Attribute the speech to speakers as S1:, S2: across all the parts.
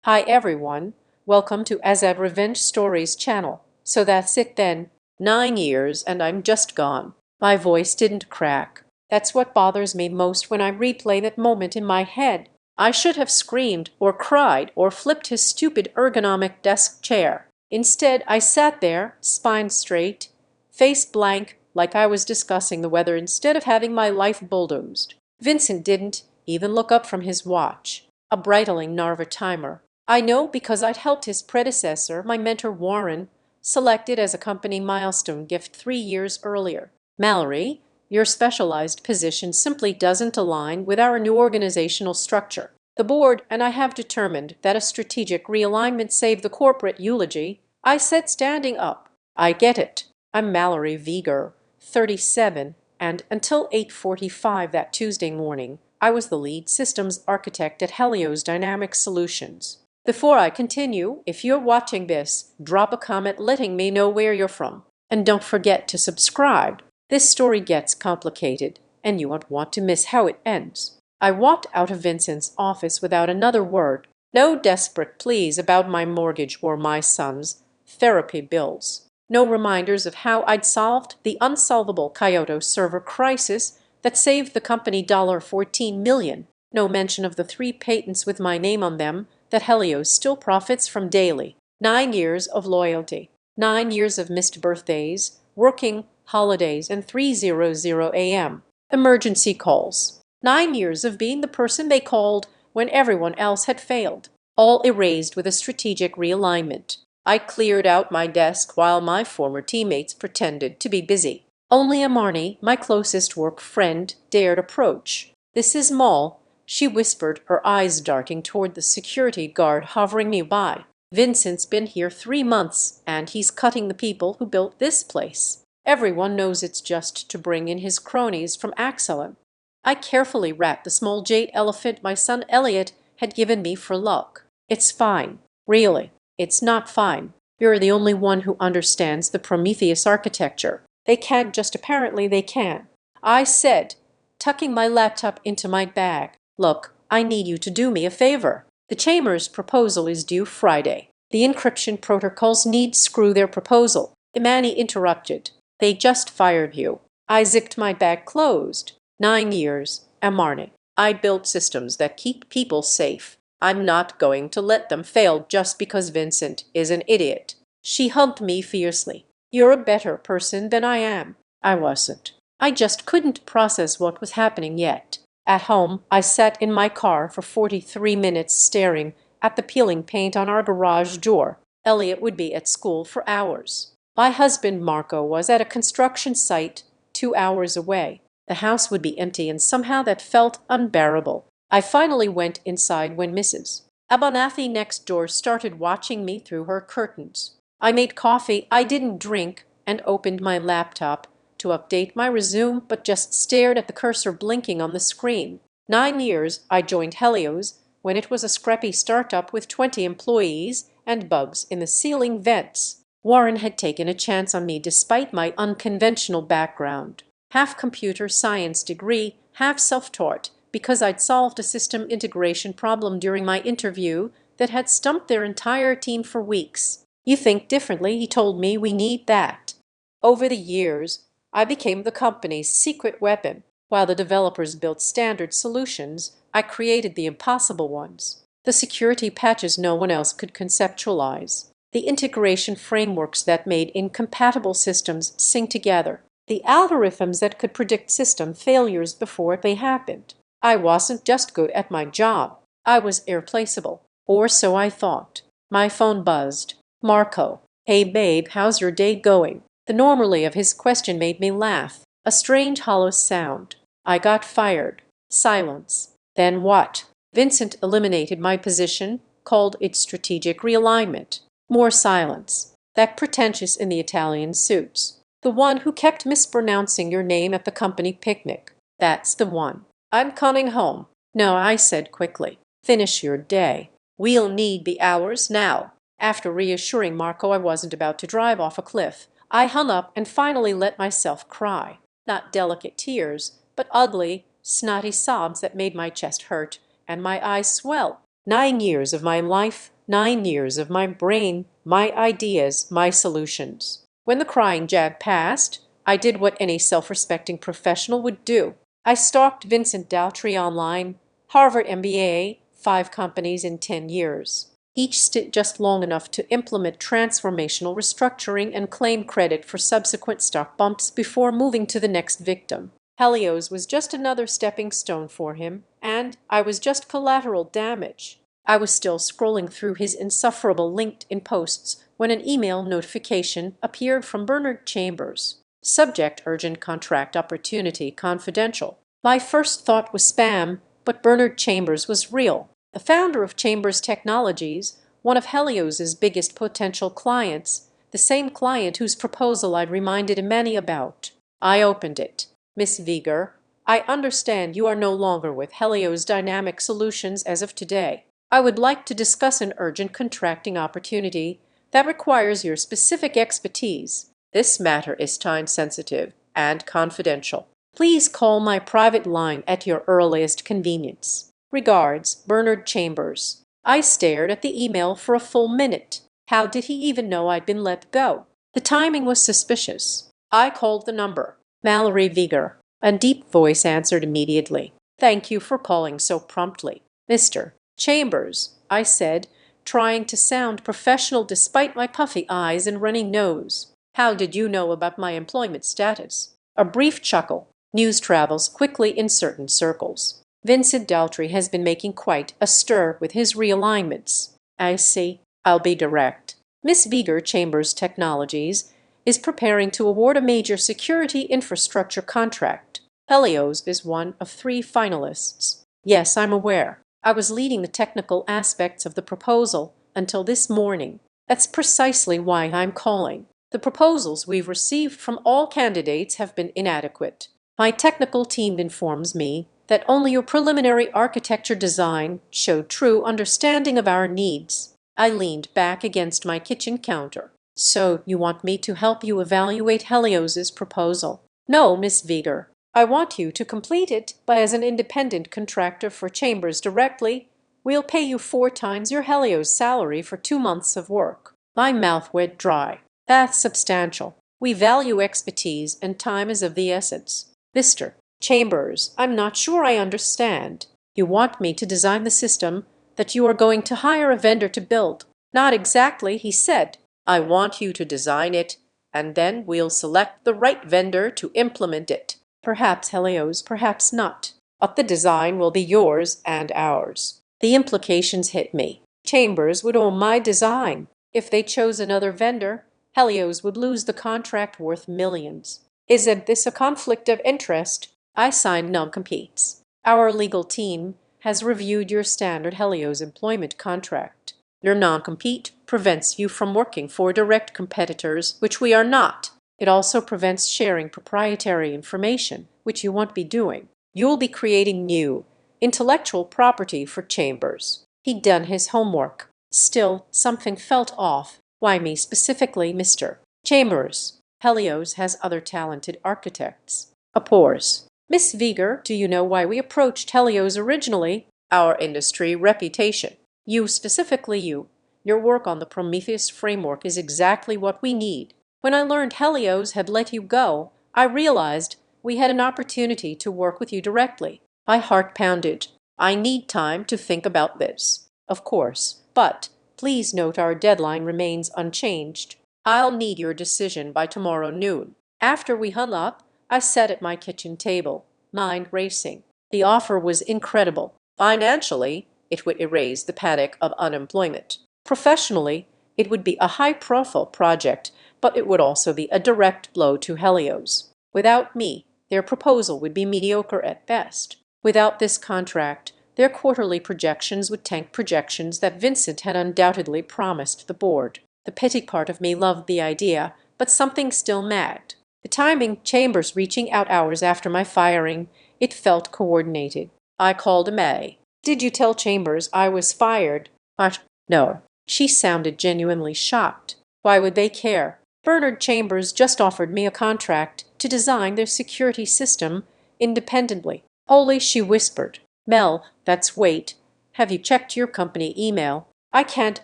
S1: Hi everyone, welcome to Azad Revenge Stories channel. So that's it then. 9 years and I'm just gone. My voice didn't crack. That's what bothers me most when I replay that moment in my head. I should have screamed or cried or flipped his stupid ergonomic desk chair. Instead, I sat there, spine straight, face blank, like I was discussing the weather instead of having my life bulldozed. Vincent didn't even look up from his watch, a bridling Narva timer. I know because I'd helped his predecessor, my mentor Warren, selected as a company milestone gift 3 years earlier. Mallory, your specialized position simply doesn't align with our new organizational structure. The board and I have determined that a strategic realignment saved the corporate eulogy. I said, standing up. I get it. I'm Mallory Vieger, 37, and until 8:45 that Tuesday morning, I was the lead systems architect at Helios Dynamic Solutions. Before I continue, if you're watching this, drop a comment letting me know where you're from. And don't forget to subscribe. This story gets complicated, and you won't want to miss how it ends. I walked out of Vincent's office without another word. No desperate pleas about my mortgage or my son's therapy bills. No reminders of how I'd solved the unsolvable Kyoto server crisis that saved the company $14 million. No mention of the 3 patents with my name on them that Helios still profits from daily. 9 years of loyalty. 9 years of missed birthdays, working holidays, and 3:00 a.m. emergency calls. 9 years of being the person they called when everyone else had failed. All erased with a strategic realignment. I cleared out my desk while my former teammates pretended to be busy. Only Amarni, my closest work friend, dared approach. "This is Moll," she whispered, her eyes darting toward the security guard hovering nearby. "Vincent's been here 3 months, and he's cutting the people who built this place. Everyone knows it's just to bring in his cronies from Axelum." I carefully wrapped the small jade elephant my son Elliot had given me for luck. "It's fine. Really, it's not fine. You're the only one who understands the Prometheus architecture. They can't, just apparently they can," I said, tucking my laptop into my bag. "Look, I need you to do me a favor. The Chamber's proposal is due Friday. The encryption protocols need screw their proposal." Imani interrupted. "They just fired you." I zipped my bag closed. 9 years, Amarni. I built systems that keep people safe. I'm not going to let them fail just because Vincent is an idiot. She hugged me fiercely. "You're a better person than I am." I wasn't. I just couldn't process what was happening yet. At home, I sat in my car for 43 minutes staring at the peeling paint on our garage door. Elliot would be at school for hours. My husband Marco was at a construction site 2 hours away. The house would be empty, and somehow that felt unbearable. I finally went inside when Mrs. Abernathy next door started watching me through her curtains. I made coffee I didn't drink and opened my laptop to update my resume, but just stared at the cursor blinking on the screen. 9 years, I joined Helios when it was a scrappy startup with 20 employees and bugs in the ceiling vents. Warren had taken a chance on me despite my unconventional background. Half computer science degree, half self-taught, because I'd solved a system integration problem during my interview that had stumped their entire team for weeks. "You think differently," he told me. "We need that." Over the years, I became the company's secret weapon. While the developers built standard solutions, I created the impossible ones. The security patches no one else could conceptualize. The integration frameworks that made incompatible systems sync together. The algorithms that could predict system failures before they happened. I wasn't just good at my job. I was irreplaceable. Or so I thought. My phone buzzed. "Marco. Hey babe, how's your day going?" The normality of his question made me laugh. A strange hollow sound. "I got fired." Silence. "Then what?" Vincent eliminated my position, called it strategic realignment. More silence. "That pretentious in the Italian suits. The one who kept mispronouncing your name at the company picnic. That's the one. I'm coming home." "No," I said quickly. "Finish your day. We'll need the hours now." After reassuring Marco I wasn't about to drive off a cliff, I hung up and finally let myself cry. Not delicate tears, but ugly, snotty sobs that made my chest hurt and my eyes swell. 9 years of my life 9 years of my brain, my ideas, my solutions. When the crying jag passed, I did what any self-respecting professional would do. I stalked Vincent Daltrey online, Harvard MBA, 5 companies in 10 years. Each stint just long enough to implement transformational restructuring and claim credit for subsequent stock bumps before moving to the next victim. Helios was just another stepping stone for him, and I was just collateral damage. I was still scrolling through his insufferable LinkedIn posts when an email notification appeared from Bernard Chambers. Subject: urgent contract opportunity, confidential. My first thought was spam, but Bernard Chambers was real. The founder of Chambers Technologies, one of Helios's biggest potential clients, the same client whose proposal I'd reminded Imani about. I opened it. Miss Vieger, I understand you are no longer with Helios Dynamic Solutions as of today. I would like to discuss an urgent contracting opportunity that requires your specific expertise. This matter is time-sensitive and confidential. Please call my private line at your earliest convenience. Regards, Bernard Chambers. I stared at the email for a full minute. How did he even know I'd been let go? The timing was suspicious. I called the number. Mallory Vieger. A deep voice answered immediately. Thank you for calling so promptly. Mr. Chambers, I said, trying to sound professional despite my puffy eyes and running nose. How did you know about my employment status? A brief chuckle. News travels quickly in certain circles. Vincent Daltrey has been making quite a stir with his realignments. I see. I'll be direct. Miss Vieger, Chambers Technologies, is preparing to award a major security infrastructure contract. Helios is one of 3 finalists. Yes, I'm aware. I was leading the technical aspects of the proposal until this morning. That's precisely why I'm calling. The proposals we've received from all candidates have been inadequate. My technical team informs me that only your preliminary architecture design showed true understanding of our needs. I leaned back against my kitchen counter. So you want me to help you evaluate Helios's proposal? No, Miss Vieger. I want you to complete it, but as an independent contractor for Chambers directly, we'll pay you 4 times your Helios salary for 2 months of work. My mouth went dry. That's substantial. We value expertise, and time is of the essence. Mr. Chambers, I'm not sure I understand. You want me to design the system that you are going to hire a vendor to build? Not exactly, he said. I want you to design it, and then we'll select the right vendor to implement it. Perhaps Helios, perhaps not. But the design will be yours and ours. The implications hit me. Chambers would own my design. If they chose another vendor, Helios would lose the contract worth millions. Isn't this a conflict of interest? I signed non-competes. Our legal team has reviewed your standard Helios employment contract. Your non-compete prevents you from working for direct competitors, which we are not. It also prevents sharing proprietary information, which you won't be doing. You'll be creating new intellectual property for Chambers. He'd done his homework. Still, something felt off. Why me specifically, Mr. Chambers? Helios has other talented architects. A pause. Miss Vieger, do you know why we approached Helios originally? Our industry reputation. You specifically, you. Your work on the Prometheus framework is exactly what we need. When I learned Helios had let you go, I realized we had an opportunity to work with you directly. My heart pounded. I need time to think about this. Of course, but please note our deadline remains unchanged. I'll need your decision by tomorrow noon. After we hung up, I sat at my kitchen table, mind racing. The offer was incredible. Financially, it would erase the panic of unemployment. Professionally, it would be a high-profile project, but it would also be a direct blow to Helios. Without me, their proposal would be mediocre at best. Without this contract, their quarterly projections would tank projections that Vincent had undoubtedly promised the board. The petty part of me loved the idea, but something still nagged. The timing, Chambers reaching out hours after my firing, it felt coordinated. I called May. Did you tell Chambers I was fired? What? No. She sounded genuinely shocked. Why would they care? Bernard Chambers just offered me a contract to design their security system independently. Only, she whispered. Mel, that's wait. Have you checked your company email? I can't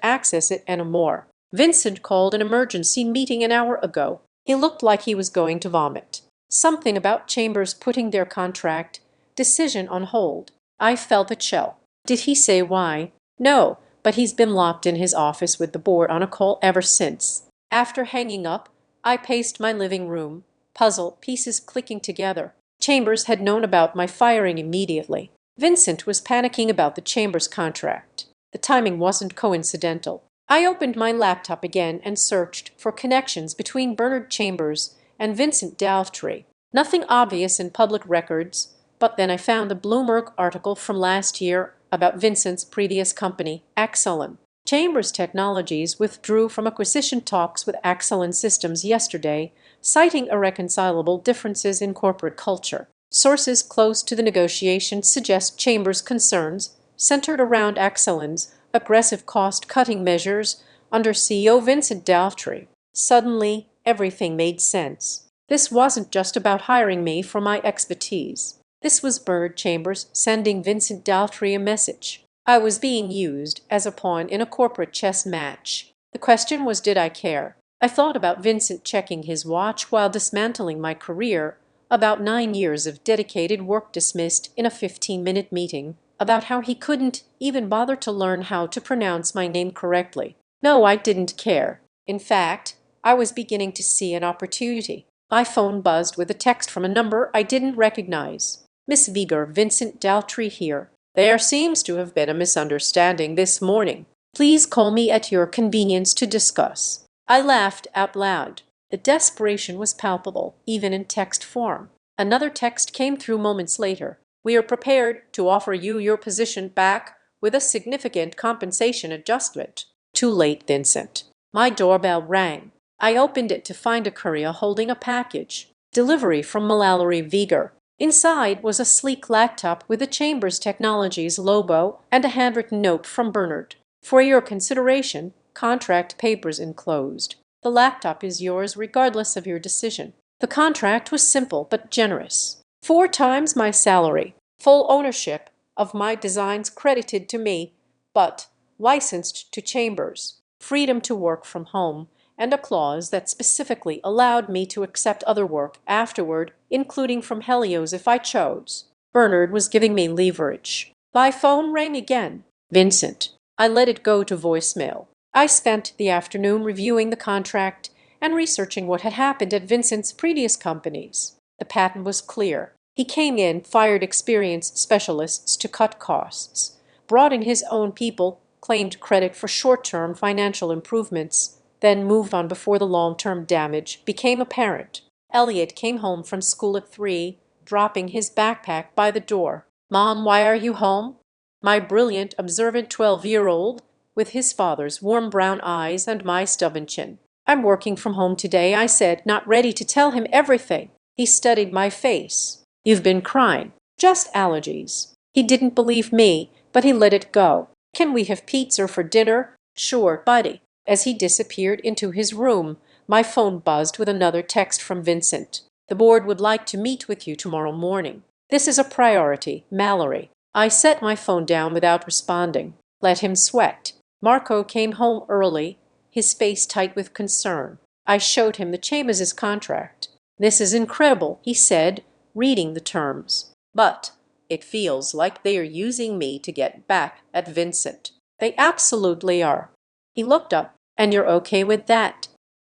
S1: access it anymore. Vincent called an emergency meeting an hour ago. He looked like he was going to vomit. Something about Chambers putting their contract decision on hold. I felt a chill. Did he say why? No, but he's been locked in his office with the board on a call ever since. After hanging up, I paced my living room, puzzle pieces clicking together. Chambers had known about my firing immediately. Vincent was panicking about the Chambers contract. The timing wasn't coincidental. I opened my laptop again and searched for connections between Bernard Chambers and Vincent D'Altry. Nothing obvious in public records, but then I found a Bloomberg article from last year about Vincent's previous company, Axelon. Chambers Technologies withdrew from acquisition talks with Axelon Systems yesterday, citing irreconcilable differences in corporate culture. Sources close to the negotiation suggest Chambers' concerns centered around Axelon's aggressive cost-cutting measures under CEO Vincent D'Altry. Suddenly, everything made sense. This wasn't just about hiring me for my expertise. This was Bernard Chambers sending Vincent D'Altry a message. I was being used as a pawn in a corporate chess match. The question was, did I care? I thought about Vincent checking his watch while dismantling my career, about 9 years of dedicated work dismissed in a 15-minute meeting, about how he couldn't even bother to learn how to pronounce my name correctly. No, I didn't care. In fact, I was beginning to see an opportunity. My phone buzzed with a text from a number I didn't recognize. Miss Vieger, Vincent D'Altry here. There seems to have been a misunderstanding this morning. Please call me at your convenience to discuss. I laughed out loud. The desperation was palpable, even in text form. Another text came through moments later. We are prepared to offer you your position back with a significant compensation adjustment. Too late, Vincent. My doorbell rang. I opened it to find a courier holding a package. Delivery from Mallory Vieger. Inside was a sleek laptop with a Chambers Technologies logo and a handwritten note from Bernard. For your consideration, contract papers enclosed. The laptop is yours regardless of your decision. The contract was simple but generous. 4 times my salary, full ownership of my designs credited to me, but licensed to Chambers, freedom to work from home, and a clause that specifically allowed me to accept other work afterward, including from Helios if I chose. Bernard was giving me leverage. My phone rang again. Vincent. I let it go to voicemail. I spent the afternoon reviewing the contract and researching what had happened at Vincent's previous companies. The pattern was clear. He came in, fired experienced specialists to cut costs, brought in his own people, claimed credit for short-term financial improvements, then moved on before the long-term damage became apparent. Elliot came home from school at 3, dropping his backpack by the door. Mom, why are you home? My brilliant, observant 12-year-old, with his father's warm brown eyes and my stubborn chin. I'm working from home today, I said, not ready to tell him everything. He studied my face. You've been crying. Just allergies. He didn't believe me, but he let it go. Can we have pizza for dinner? Sure, buddy. As he disappeared into his room, my phone buzzed with another text from Vincent. The board would like to meet with you tomorrow morning. This is a priority, Mallory. I set my phone down without responding. Let him sweat. Marco came home early, his face tight with concern. I showed him the Chambers' contract. This is incredible, he said, reading the terms. But it feels like they are using me to get back at Vincent. They absolutely are. He looked up. And you're okay with that?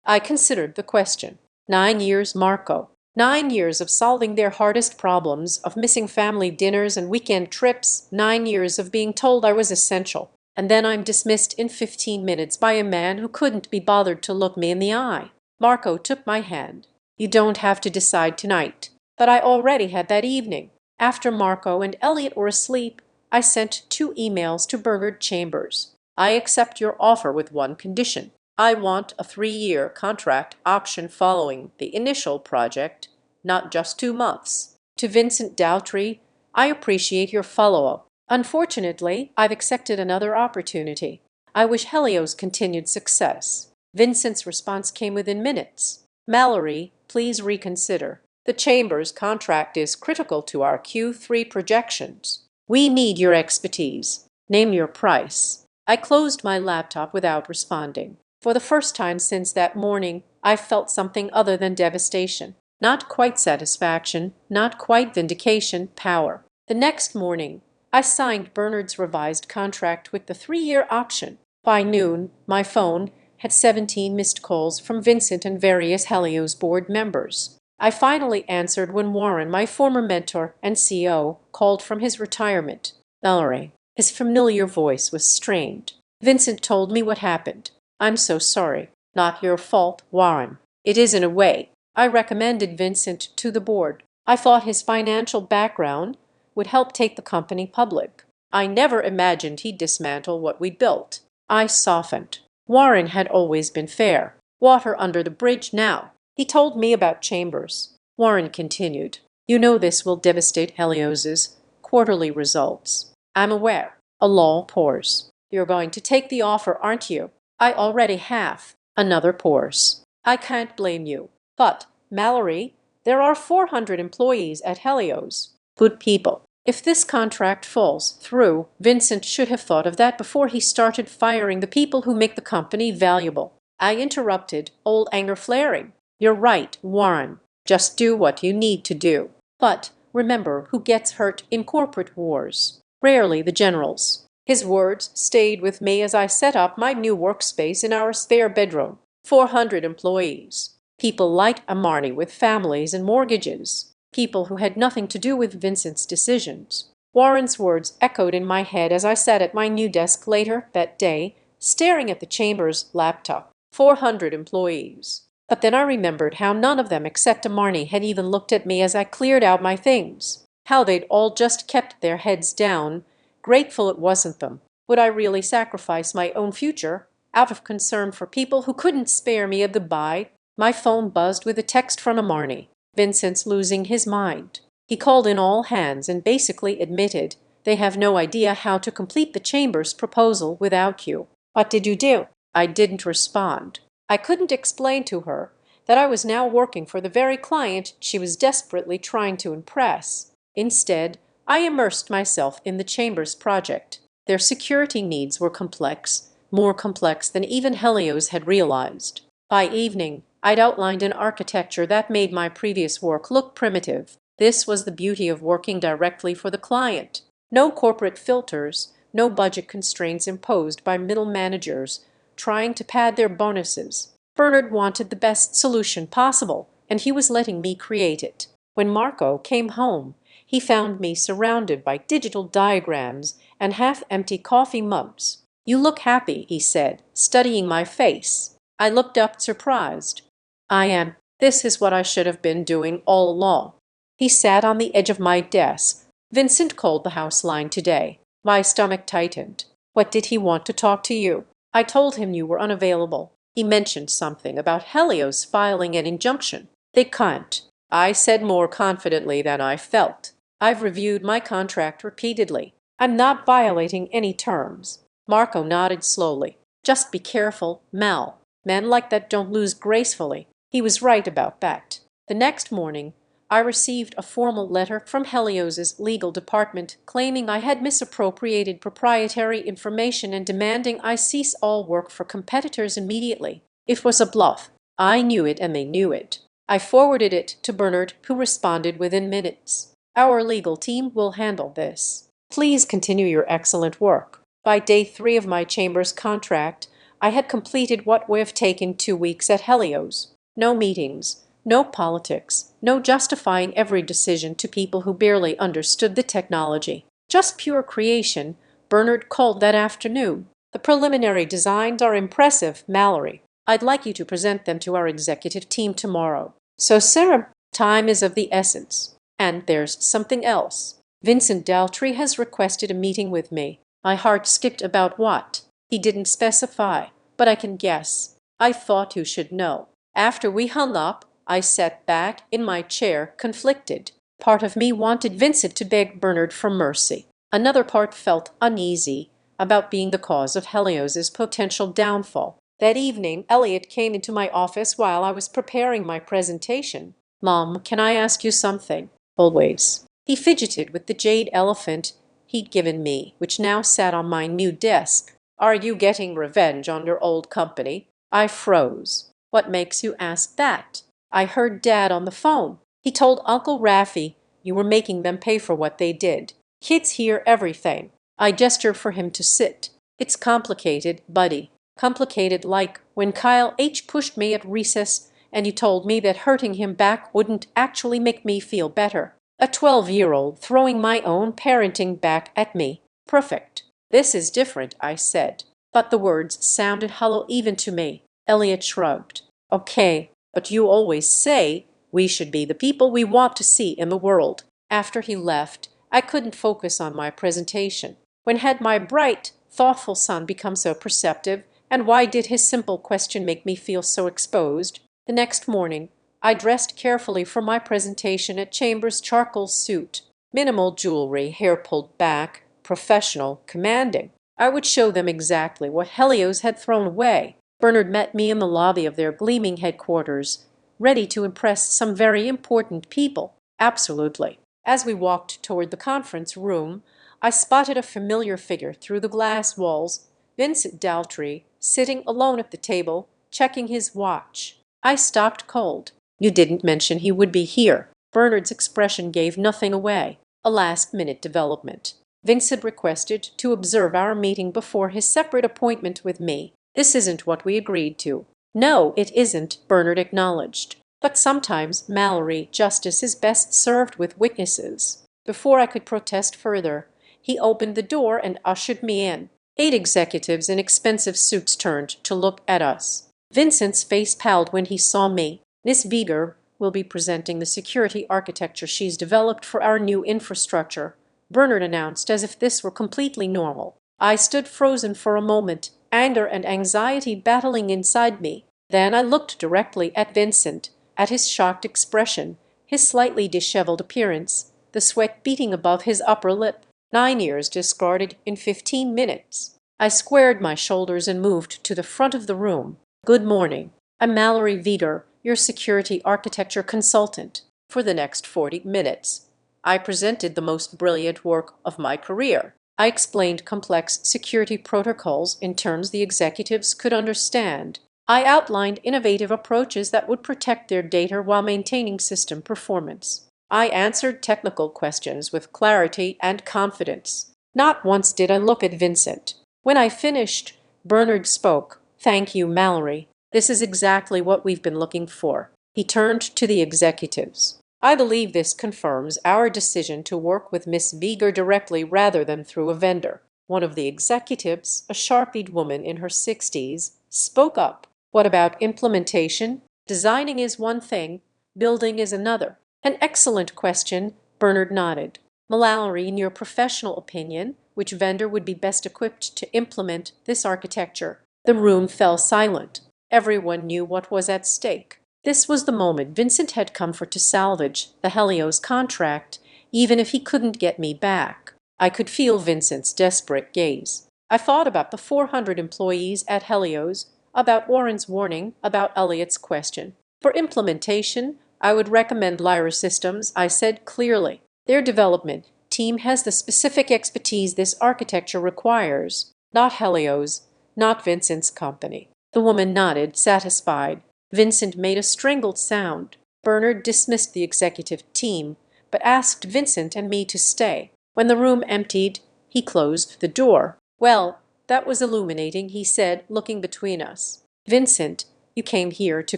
S1: I considered the question. 9 years, Marco. 9 years of solving their hardest problems, of missing family dinners and weekend trips. 9 years of being told I was essential. And then I'm dismissed in 15 minutes by a man who couldn't be bothered to look me in the eye. Marco took my hand. You don't have to decide tonight. But I already had that evening. After Marco and Elliot were asleep, I sent 2 emails to Bernard Chambers. I accept your offer with one condition. I want a 3-year contract option following the initial project, not just 2 months. To Vincent D'Altry, I appreciate your follow-up. Unfortunately, I've accepted another opportunity. I wish Helios continued success. Vincent's response came within minutes. Mallory, please reconsider. The Chambers contract is critical to our Q3 projections. We need your expertise. Name your price. I closed my laptop without responding. For the first time since that morning, I felt something other than devastation. Not quite satisfaction, not quite vindication, power. The next morning, I signed Bernard's revised contract with the 3-year option. By noon, my phone had 17 missed calls from Vincent and various Helios board members. I finally answered when Warren, my former mentor and CEO, called from his retirement. Mallory. His familiar voice was strained. Vincent told me what happened. I'm so sorry. Not your fault, Warren. It is in a way. I recommended Vincent to the board. I thought his financial background would help take the company public. I never imagined he'd dismantle what we'd built. I softened. Warren had always been fair. Water under the bridge now. He told me about Chambers. Warren continued. You know this will devastate Helios's quarterly results. I'm aware. A lull pours. You're going to take the offer, aren't you? I already have. Another pours. I can't blame you. But, Mallory, there are 400 employees at Helios. Good people. If this contract falls through, Vincent should have thought of that before he started firing the people who make the company valuable. I interrupted, old anger flaring. You're right, Warren. Just do what you need to do. But remember who gets hurt in corporate wars. Rarely the generals. His words stayed with me as I set up my new workspace in our spare bedroom. 400 employees. People like Amarni with families and mortgages. People who had nothing to do with Vincent's decisions. Warren's words echoed in my head as I sat at my new desk later that day, staring at the Chambers laptop. 400 employees. But then I remembered how none of them except Amarni had even looked at me as I cleared out my things. How they'd all just kept their heads down, grateful it wasn't them. Would I really sacrifice my own future out of concern for people who couldn't spare me a goodbye? My phone buzzed with a text from Amarni. Vincent's losing his mind. He called in all hands and basically admitted they have no idea how to complete the Chambers proposal without you. What did you do? I didn't respond. I couldn't explain to her that I was now working for the very client she was desperately trying to impress. Instead, I immersed myself in the Chambers project. Their security needs were complex, more complex than even Helios had realized. By evening, I'd outlined an architecture that made my previous work look primitive. This was the beauty of working directly for the client. No corporate filters, no budget constraints imposed by middle managers trying to pad their bonuses. Bernard wanted the best solution possible, and he was letting me create it. When Marco came home, he found me surrounded by digital diagrams and half-empty coffee mugs. You look happy, he said, studying my face. I looked up surprised. I am. This is what I should have been doing all along. He sat on the edge of my desk. Vincent called the house line today. My stomach tightened. What did he want to talk to you? I told him you were unavailable. He mentioned something about Helios filing an injunction. They can't. I said more confidently than I felt. I've reviewed my contract repeatedly. I'm not violating any terms. Marco nodded slowly. Just be careful, Mal. Men like that don't lose gracefully. He was right about that. The next morning, I received a formal letter from Helios's legal department claiming I had misappropriated proprietary information and demanding I cease all work for competitors immediately. It was a bluff. I knew it and they knew it. I forwarded it to Bernard, who responded within minutes. Our legal team will handle this. Please continue your excellent work. By day 3 of my Chambers contract, I had completed what would have taken 2 weeks at Helios. No meetings, no politics, no justifying every decision to people who barely understood the technology. Just pure creation, Bernard called that afternoon. The preliminary designs are impressive, Mallory. I'd like you to present them to our executive team tomorrow. So, Sarah, time is of the essence. And there's something else. Vincent Daltrey has requested a meeting with me. My heart skipped about what? He didn't specify, but I can guess. I thought you should know. After we hung up, I sat back in my chair, conflicted. Part of me wanted Vincent to beg Bernard for mercy. Another part felt uneasy about being the cause of Helios's potential downfall. That evening, Elliot came into my office while I was preparing my presentation. Mom, can I ask you something? Always. He fidgeted with the jade elephant he'd given me, which now sat on my new desk. Are you getting revenge on your old company? I froze. What makes you ask that? I heard Dad on the phone. He told Uncle Raffy you were making them pay for what they did. Kids hear everything. I gestured for him to sit. It's complicated, buddy. Complicated like when Kyle H. pushed me at recess and you told me that hurting him back wouldn't actually make me feel better. A 12-year-old throwing my own parenting back at me. Perfect. This is different, I said. But the words sounded hollow even to me. Elliot shrugged. Okay, but you always say we should be the people we want to see in the world. After he left, I couldn't focus on my presentation. When had my bright, thoughtful son become so perceptive, and why did his simple question make me feel so exposed? The next morning, I dressed carefully for my presentation at Chambers' charcoal suit. Minimal jewelry, hair pulled back, professional, commanding. I would show them exactly what Helios had thrown away. Bernard met me in the lobby of their gleaming headquarters, ready to impress some very important people. Absolutely. As we walked toward the conference room, I spotted a familiar figure through the glass walls, Vincent Daltrey, sitting alone at the table, checking his watch. I stopped cold. You didn't mention he would be here. Bernard's expression gave nothing away. A last-minute development. Vincent requested to observe our meeting before his separate appointment with me. This isn't what we agreed to. No, it isn't, Bernard acknowledged. But sometimes, Mallory, justice is best served with witnesses. Before I could protest further, he opened the door and ushered me in. 8 executives in expensive suits turned to look at us. Vincent's face palled when he saw me. Miss Vieger will be presenting the security architecture she's developed for our new infrastructure, Bernard announced as if this were completely normal. I stood frozen for a moment, anger and anxiety battling inside me. Then I looked directly at Vincent, at his shocked expression, his slightly disheveled appearance, the sweat beating above his upper lip. 9 years discarded in 15 minutes. I squared my shoulders and moved to the front of the room. Good morning. I'm Mallory Vieger, your security architecture consultant. For the next 40 minutes, I presented the most brilliant work of my career. I explained complex security protocols in terms the executives could understand. I outlined innovative approaches that would protect their data while maintaining system performance. I answered technical questions with clarity and confidence. Not once did I look at Vincent. When I finished, Bernard spoke. Thank you, Mallory. This is exactly what we've been looking for. He turned to the executives. I believe this confirms our decision to work with Miss Vieger directly rather than through a vendor. One of the executives, a sharp-eyed woman in her 60s, spoke up. What about implementation? Designing is one thing, building is another. An excellent question, Bernard nodded. Mallory, in your professional opinion, which vendor would be best equipped to implement this architecture? The room fell silent. Everyone knew what was at stake. This was the moment Vincent had come for to salvage the Helios contract, even if he couldn't get me back. I could feel Vincent's desperate gaze. I thought about the 400 employees at Helios, about Warren's warning, about Elliot's question. For implementation, I would recommend Lyra Systems, I said clearly. Their development team has the specific expertise this architecture requires. Not Helios, not Vincent's company. The woman nodded, satisfied. Vincent made a strangled sound. Bernard dismissed the executive team, but asked Vincent and me to stay. When the room emptied, he closed the door. Well, that was illuminating, he said, looking between us. Vincent, you came here to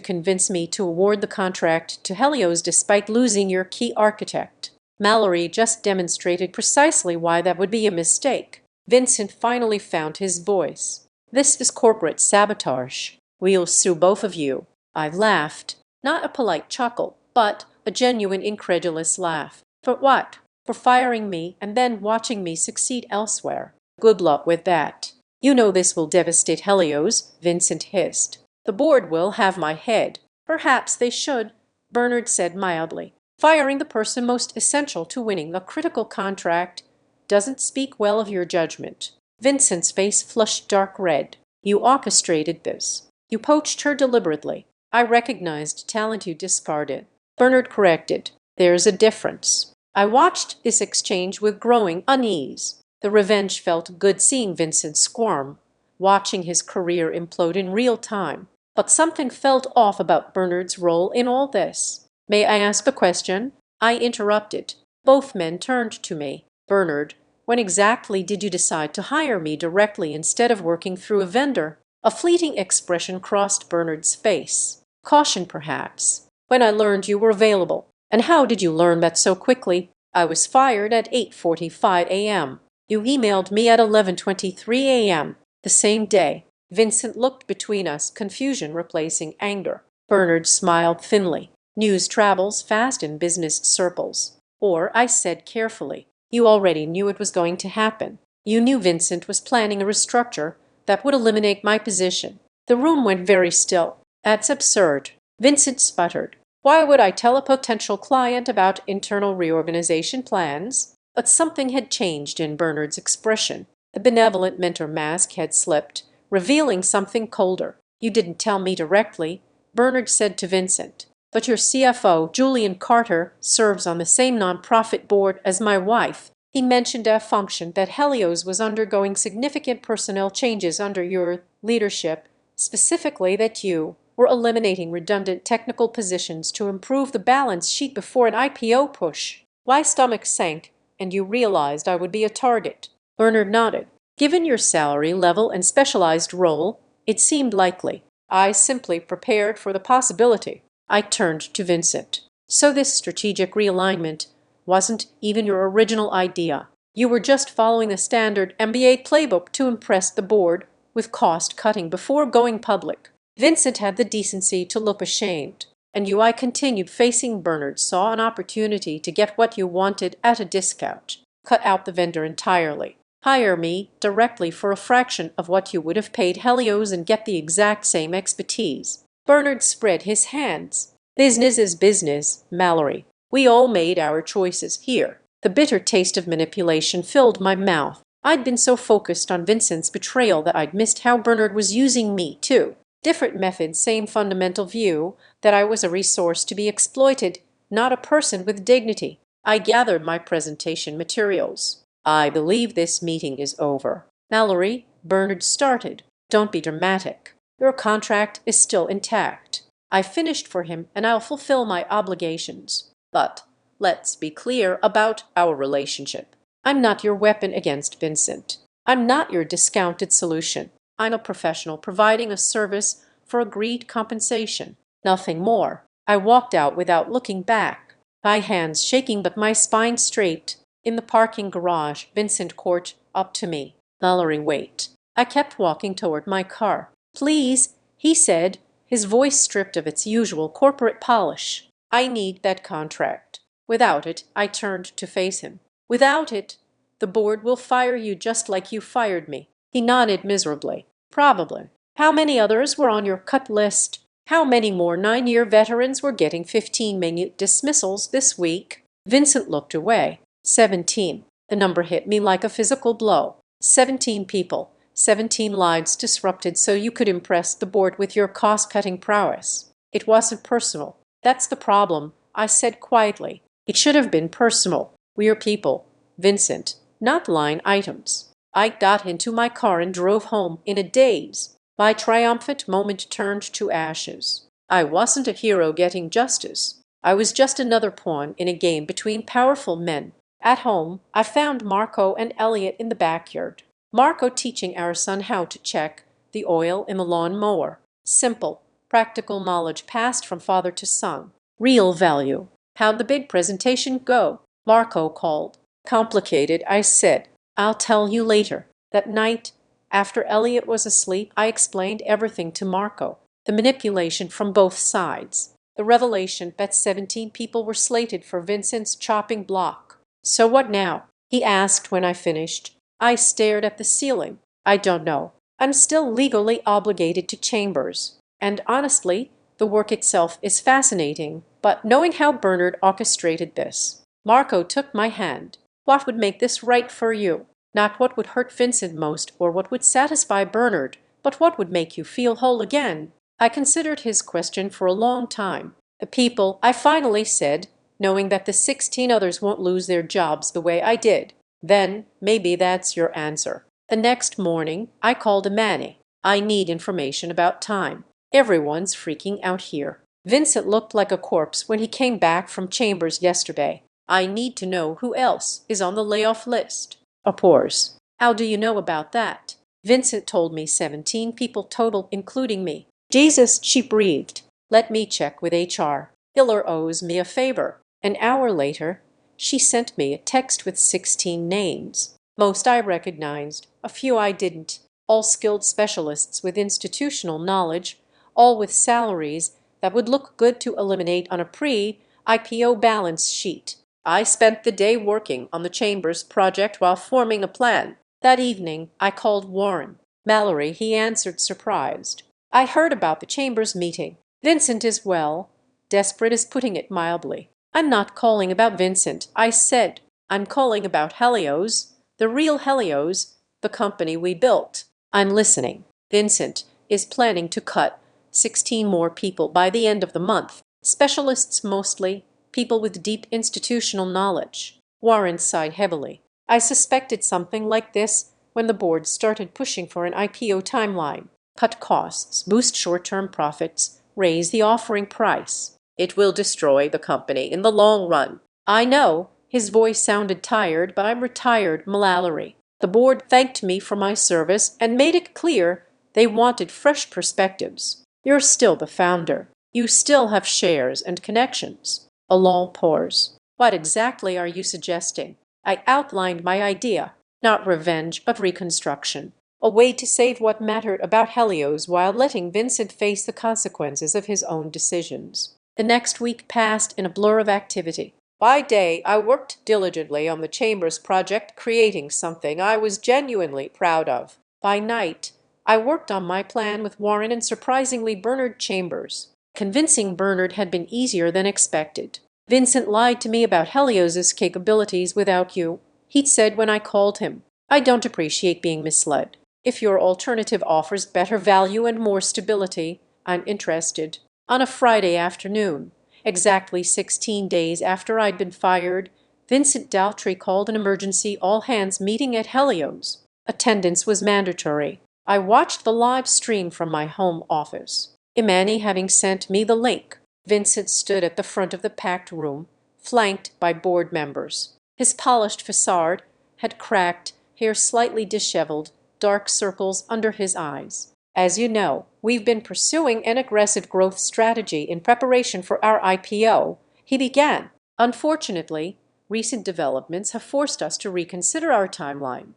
S1: convince me to award the contract to Helios despite losing your key architect. Mallory just demonstrated precisely why that would be a mistake. Vincent finally found his voice. This is corporate sabotage. We'll sue both of you. I laughed. Not a polite chuckle, but a genuine incredulous laugh. For what? For firing me and then watching me succeed elsewhere. Good luck with that. You know this will devastate Helios, Vincent hissed. The board will have my head. Perhaps they should, Bernard said mildly. Firing the person most essential to winning a critical contract doesn't speak well of your judgment. Vincent's face flushed dark red. You orchestrated this. You poached her deliberately. I recognized talent you discarded. Bernard corrected. There's a difference. I watched this exchange with growing unease. The revenge felt good seeing Vincent squirm. watching his career implode in real time. But something felt off about Bernard's role in all this. "May I ask a question?" I interrupted. Both men turned to me. "Bernard, when exactly did you decide to hire me directly instead of working through a vendor?" A fleeting expression crossed Bernard's face. Caution, perhaps. "When I learned you were available." "And how did you learn that so quickly?" "I was fired at 8:45 a.m. You emailed me at 11:23 a.m. the same day." Vincent looked between us, confusion replacing anger. Bernard smiled thinly. "News travels fast in business circles." Or I said carefully, "You already knew it was going to happen. You knew Vincent was planning a restructure that would eliminate my position." The room went very still. "That's absurd," Vincent sputtered. "Why would I tell a potential client about internal reorganization plans?" But something had changed in Bernard's expression. The benevolent mentor mask had slipped, revealing something colder. "You didn't tell me directly," Bernard said to Vincent. "But your CFO, Julian Carter, serves on the same nonprofit board as my wife. He mentioned a function that Helios was undergoing significant personnel changes under your leadership, specifically that you were eliminating redundant technical positions to improve the balance sheet before an IPO push." My stomach sank, "And you realized I would be a target?" Bernard nodded. "Given your salary level and specialized role, it seemed likely. I simply prepared for the possibility." I turned to Vincent. "So this strategic realignment wasn't even your original idea. You were just following the standard MBA playbook to impress the board with cost cutting before going public." Vincent had the decency to look ashamed. "And you," I continued, facing Bernard, "saw an opportunity to get what you wanted at a discount. Cut out the vendor entirely. Hire me directly for a fraction of what you would have paid Helios and get the exact same expertise." Bernard spread his hands. "Business is business, Mallory. We all made our choices here." The bitter taste of manipulation filled my mouth. I'd been so focused on Vincent's betrayal that I'd missed how Bernard was using me, too. Different methods, same fundamental view, that I was a resource to be exploited, not a person with dignity. I gathered my presentation materials. "I believe this meeting is over." "Mallory," Bernard started, "don't be dramatic. Your contract is still intact. I finished for him and I'll fulfill my obligations. But let's be clear about our relationship. I'm not your weapon against Vincent. I'm not your discounted solution. I'm a professional providing a service for agreed compensation. Nothing more." I walked out without looking back, my hands shaking but my spine straight. In the parking garage, Vincent caught up to me. "Mallory, wait." I kept walking toward my car. "Please," he said, his voice stripped of its usual corporate polish. "I need that contract. Without it," I turned to face him. "Without it, the board will fire you just like you fired me." He nodded miserably. "Probably. How many others were on your cut list? How many more 9-year veterans were getting 15-minute dismissals this week?" Vincent looked away. 17. The number hit me like a physical blow. 17 people. 17 lives disrupted so you could impress the board with your cost-cutting prowess. It wasn't personal. "That's the problem," I said quietly. "It should have been personal. We're people, Vincent, not line items." I got into my car and drove home in a daze. My triumphant moment turned to ashes. I wasn't a hero getting justice. I was just another pawn in a game between powerful men. At home, I found Marco and Elliot in the backyard. Marco teaching our son how to check the oil in the lawn mower. Simple, practical knowledge passed from father to son. Real value. "How'd the big presentation go?" Marco called. "Complicated," I said. "I'll tell you later." That night, after Elliot was asleep, I explained everything to Marco. The manipulation from both sides. The revelation that 17 people were slated for Vincent's chopping block. "So what now?" he asked when I finished. I stared at the ceiling. "I don't know. I'm still legally obligated to Chambers. And honestly, the work itself is fascinating, but knowing how Bernard orchestrated this." Marco took my hand. "What would make this right for you? Not what would hurt Vincent most or what would satisfy Bernard, but what would make you feel whole again?" I considered his question for a long time. "The people," I finally said, "knowing that the 16 others won't lose their jobs the way I did." "Then maybe that's your answer." The next morning, I called Imani. I need information about time. Everyone's freaking out here. Vincent looked like a corpse when he came back from Chambers yesterday. I need to know who else is on the layoff list. A pause. How do you know about that? Vincent told me 17 people total, including me. Jesus, she breathed. Let me check with HR. Hiller owes me a favor. An hour later, she sent me a text with 16 names. Most I recognized, a few I didn't. All skilled specialists with institutional knowledge, all with salaries that would look good to eliminate on a pre-IPO balance sheet. I spent the day working on the Chambers project while forming a plan. That evening, I called Warren. Mallory, he answered, surprised. I heard about the Chambers meeting. Vincent is well. Desperate is putting it mildly. I'm not calling about Vincent, I said. I'm calling about Helios, the real Helios, the company we built. I'm listening. Vincent is planning to cut 16 more people by the end of the month. Specialists mostly, people with deep institutional knowledge. Warren sighed heavily. I suspected something like this when the board started pushing for an IPO timeline. Cut costs, boost short-term profits, raise the offering price. It will destroy the company in the long run. I know. His voice sounded tired, but I'm retired, Mallory. The board thanked me for my service and made it clear they wanted fresh perspectives. You're still the founder. You still have shares and connections. A long pause. What exactly are you suggesting? I outlined my idea. Not revenge, but reconstruction. A way to save what mattered about Helios while letting Vincent face the consequences of his own decisions. The next week passed in a blur of activity. By day, I worked diligently on the Chambers project, creating something I was genuinely proud of. By night, I worked on my plan with Warren and surprisingly Bernard Chambers. Convincing Bernard had been easier than expected. Vincent lied to me about Helios's capabilities without you, he'd said when I called him. I don't appreciate being misled. If your alternative offers better value and more stability, I'm interested. On a Friday afternoon, exactly 16 days after I'd been fired, Vincent Daltrey called an emergency all-hands meeting at Helios. Attendance was mandatory. I watched the live stream from my home office. Imani having sent me the link. Vincent stood at the front of the packed room, flanked by board members. His polished facade had cracked, hair slightly disheveled, dark circles under his eyes. As you know, we've been pursuing an aggressive growth strategy in preparation for our IPO, he began. Unfortunately, recent developments have forced us to reconsider our timeline.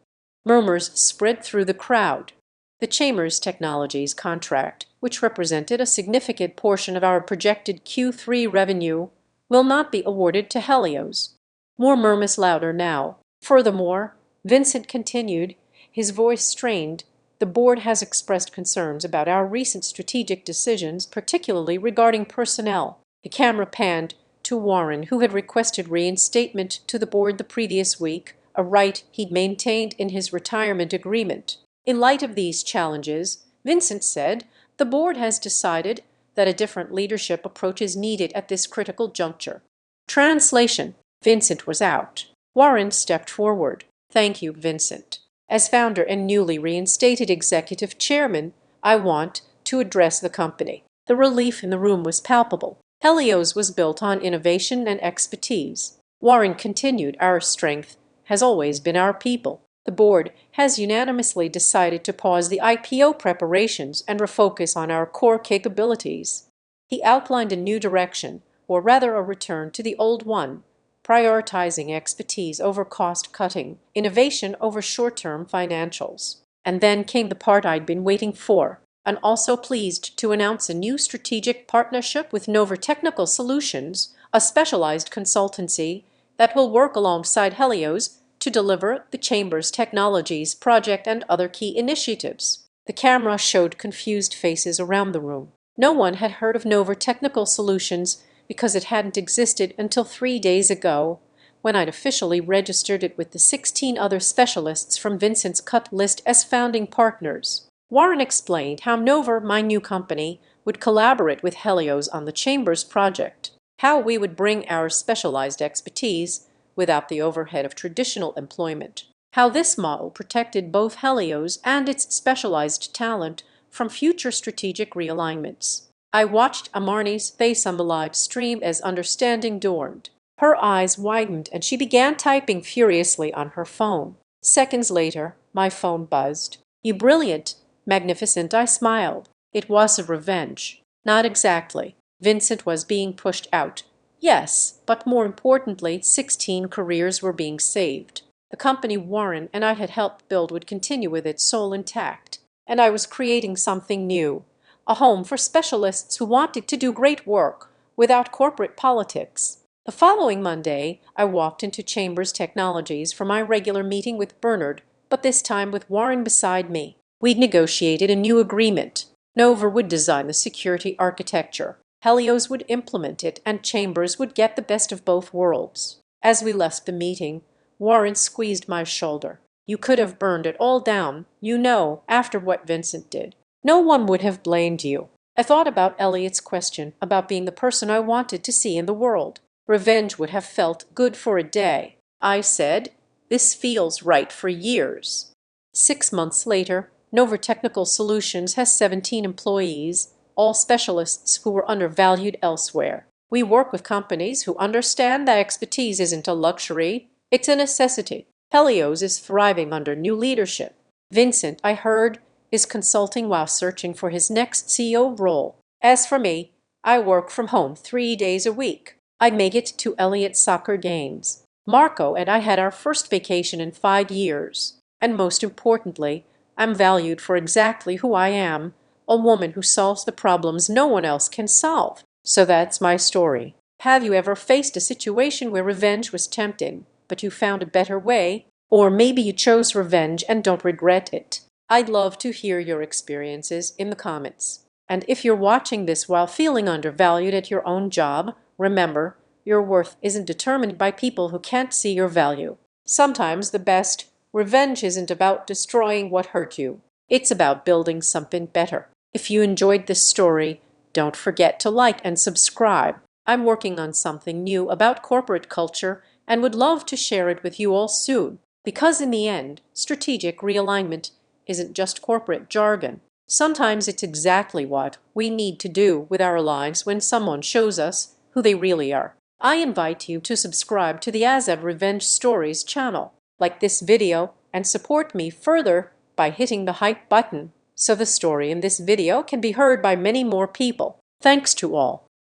S1: Murmurs spread through the crowd. The Chambers Technologies contract, which represented a significant portion of our projected Q3 revenue, will not be awarded to Helios. More murmurs louder now. Furthermore, Vincent continued, his voice strained, the board has expressed concerns about our recent strategic decisions, particularly regarding personnel. The camera panned to Warren, who had requested reinstatement to the board the previous week, a right he'd maintained in his retirement agreement. In light of these challenges, Vincent said, the board has decided that a different leadership approach is needed at this critical juncture. Translation. Vincent was out. Warren stepped forward. Thank you, Vincent. As founder and newly reinstated executive chairman, I want to address the company. The relief in the room was palpable. Helios was built on innovation and expertise. Warren continued, our strength has always been our people. The board has unanimously decided to pause the IPO preparations and refocus on our core capabilities. He outlined a new direction, or rather a return to the old one, prioritizing expertise over cost-cutting, innovation over short-term financials. And then came the part I'd been waiting for. I'm also pleased to announce a new strategic partnership with Nova Technical Solutions, a specialized consultancy that will work alongside Helios to deliver the Chambers Technologies project and other key initiatives. The camera showed confused faces around the room. No one had heard of Nova Technical Solutions because it hadn't existed until 3 days ago, when I'd officially registered it with the 16 other specialists from Vincent's cut list as founding partners. Warren explained how Nova, my new company, would collaborate with Helios on the Chambers project, how we would bring our specialized expertise without the overhead of traditional employment, how this model protected both Helios and its specialized talent from future strategic realignments. I watched Amarni's face on the live stream as understanding dawned. Her eyes widened and she began typing furiously on her phone. Seconds later, my phone buzzed. "You brilliant, magnificent," I smiled. It was a revenge. Not exactly. Vincent was being pushed out. Yes, but more importantly, 16 careers were being saved. The company Warren and I had helped build would continue with its soul intact. And I was creating something new. A home for specialists who wanted to do great work without corporate politics. The following Monday, I walked into Chambers Technologies for my regular meeting with Bernard, but this time with Warren beside me. We'd negotiated a new agreement. Nova would design the security architecture, Helios would implement it, and Chambers would get the best of both worlds. As we left the meeting, Warren squeezed my shoulder. "You could have burned it all down, you know, after what Vincent did. No one would have blamed you." I thought about Elliot's question about being the person I wanted to see in the world. Revenge would have felt good for a day. I said, "This feels right for years." 6 months later, Nova Technical Solutions has 17 employees, all specialists who were undervalued elsewhere. We work with companies who understand that expertise isn't a luxury, it's a necessity. Helios is thriving under new leadership. Vincent, I heard, is consulting while searching for his next CEO role. As for me, I work from home 3 days a week. I make it to Elliot's soccer games. Marco and I had our first vacation in 5 years. And most importantly, I'm valued for exactly who I am, a woman who solves the problems no one else can solve. So that's my story. Have you ever faced a situation where revenge was tempting, but you found a better way? Or maybe you chose revenge and don't regret it. I'd love to hear your experiences in the comments. And if you're watching this while feeling undervalued at your own job, remember, your worth isn't determined by people who can't see your value. Sometimes the best revenge isn't about destroying what hurt you. It's about building something better. If you enjoyed this story, don't forget to like and subscribe. I'm working on something new about corporate culture and would love to share it with you all soon. Because in the end, strategic realignment isn't just corporate jargon. Sometimes it's exactly what we need to do with our lives when someone shows us who they really are. I invite you to subscribe to the Azad Revenge Stories channel. Like this video and support me further by hitting the hype button so the story in this video can be heard by many more people. Thanks to all.